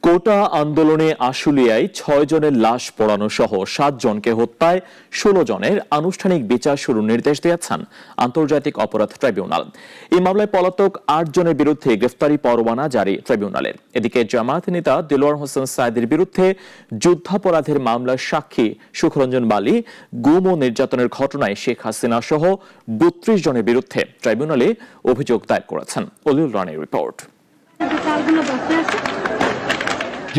কোটা আন্দোলনে আশুলিয়ায় ৬ জনের লাশ পোড়ানো সহ ৭ জনকে হত্যায় ১৬ জনের আনুষ্ঠানিক বিচার শুরুর নির্দেশ দিয়েছেন আন্তর্জাতিক অপরাধ ট্রাইব্যুনাল। এই মামলায় পলাতক ৮ জনের বিরুদ্ধে গ্রেফতারি পরোয়ানা জারি ট্রাইব্যুনালের। এদিকে জামায়াত নেতা দেলোয়ার হোসেন সাঈদীর বিরুদ্ধে যুদ্ধাপরাধের মামলার সাক্ষী সুখরঞ্জন বালী গুম ও নির্যাতনের ঘটনায় শেখ হাসিনা সহ ৩২ জনের বিরুদ্ধে ট্রাইব্যুনালে অভিযোগ দায়ের করেছেন। অলিউল রানীর রিপোর্ট।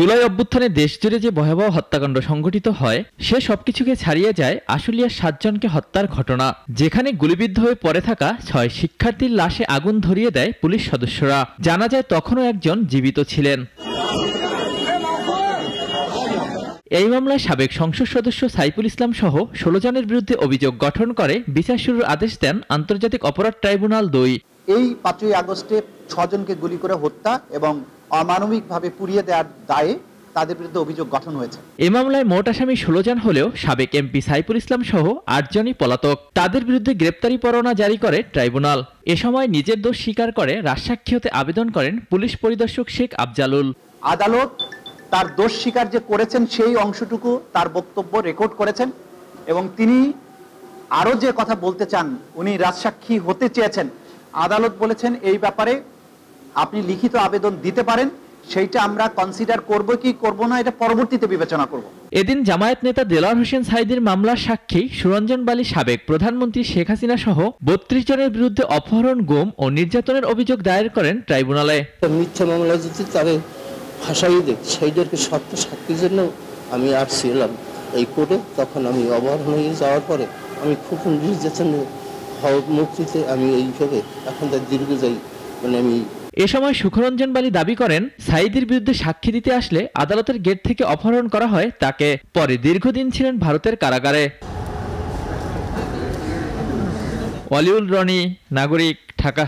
জুলাই অভ্যুত্থানে দেশজুড়ে যে ভয়াবহ হত্যাকাণ্ড সংঘটিত হয় সে সবকিছুকে ছাড়িয়ে যায় আশুলিয়ার ৭ জনকে হত্যার ঘটনা, যেখানে গুলিবিদ্ধ হয়ে পড়ে থাকা ৬ শিক্ষার্থীর লাশে আগুন ধরিয়ে দেয় পুলিশ সদস্যরা। জানা যায় তখনও একজন জীবিত ছিলেন। এই মামলায় সাবেক সংসদ সদস্য সাইফুল ইসলাম সহ ১৬ জনের বিরুদ্ধে অভিযোগ গঠন করে বিচার শুরুর আদেশ দেন আন্তর্জাতিক অপরাধ ট্রাইব্যুনাল ২। এই ৫ই আগস্টে ৬ জনকে গুলি করে হত্যা এবং অমানবিকভাবে পুড়িয়ে দেওয়ার দায়ে তাদের বিরুদ্ধে অভিযোগ গঠন হয়েছে। এই মামলায় মোট আসামি ১৬ জন হলেও সাবেক এমপি সাইফুল ইসলাম সহ ৮ জনই পলাতক। তাদের বিরুদ্ধে গ্রেপ্তারি পরোয়ানা জারি করে ট্রাইব্যুনাল। এ সময় নিজের দোষ স্বীকার করে রাজসাক্ষী হতে আবেদন করেন পুলিশ পরিদর্শক শেখ আফজালুল। আদালত তার দোষ স্বীকার যে করেছেন সেই অংশটুকু তার বক্তব্য রেকর্ড করেছেন এবং তিনি আরো যে কথা বলতে চান, উনি রাজসাক্ষী হতে চেয়েছেন, আদালত বলেছেন এই ব্যাপারে আপনি লিখিত আবেদন দিতে পারেন, সেইটা আমরা কনসিডার করব কি করব না এটা পরবর্তীতে বিবেচনা করব। এদিন জামায়াত নেতা দেলোয়ার হোসেন সাঈদীর মামলার সাক্ষী সুরঞ্জন বালী সাবেক প্রধানমন্ত্রী শেখ হাসিনা সহ ৩২ জনের বিরুদ্ধে অপহরণ, গুম ও নির্যাতনের অভিযোগ দায়ের করেন ট্রাইব্যুনালে। মিথ্যা মামলা যদি তাদের ফাঁসাই দেয় সেইদেরকে সত্য সাক্ষীর জন্য আমি আসছিলাম এই কোর্টে। তখন আমি অপহরণ হয়ে যাওয়ার পরে আমি খুব নির্যাতন হওয়ার মুক্তিতে আমি এইভাবে এখন তার দীর্ঘ যাই আমি। এ সময় সুখরঞ্জন বালী দাবি করেন সাঈদীর বিরুদ্ধে সাক্ষী দিতে আসলে আদালতের গেট থেকে অপহরণ করা হয় তাকে। পরে দীর্ঘদিন ছিলেন ভারতের কারাগারে। অলিউল রনি, নাগরিক, ঢাকা।